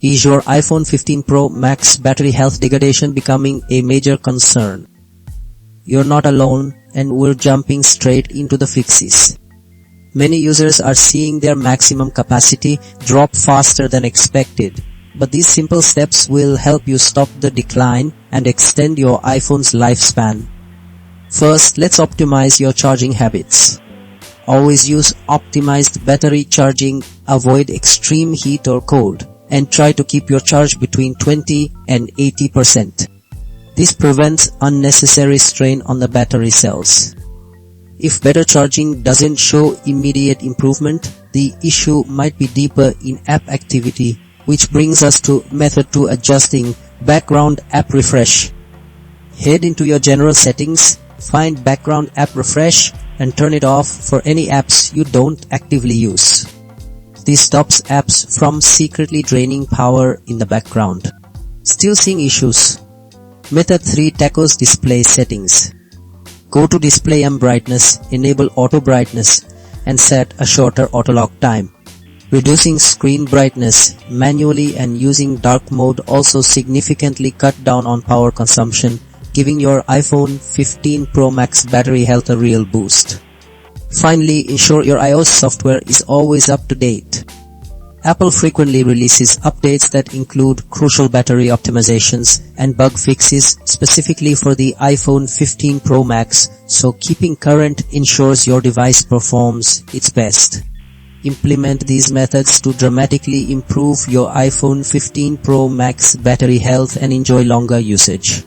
Is your iPhone 15 Pro Max battery health degradation becoming a major concern? You're not alone, and we're jumping straight into the fixes. Many users are seeing their maximum capacity drop faster than expected, but these simple steps will help you stop the decline and extend your iPhone's lifespan. First, let's optimize your charging habits. Always use optimized battery charging, avoid extreme heat or cold, and try to keep your charge between 20 and 80%. This prevents unnecessary strain on the battery cells. If better charging doesn't show immediate improvement, the issue might be deeper in app activity, which brings us to method 2, adjusting background app refresh. Head into your general settings, find background app refresh, and turn it off for any apps you don't actively use. This stops apps from secretly draining power in the background. Still seeing issues? Method 3 tackles display settings. Go to display and brightness, enable auto brightness, and set a shorter auto lock time. Reducing screen brightness manually and using dark mode also significantly cut down on power consumption, giving your iPhone 15 Pro Max battery health a real boost. Finally, ensure your iOS software is always up to date. Apple frequently releases updates that include crucial battery optimizations and bug fixes specifically for the iPhone 15 Pro Max, so keeping current ensures your device performs its best. Implement these methods to dramatically improve your iPhone 15 Pro Max battery health and enjoy longer usage.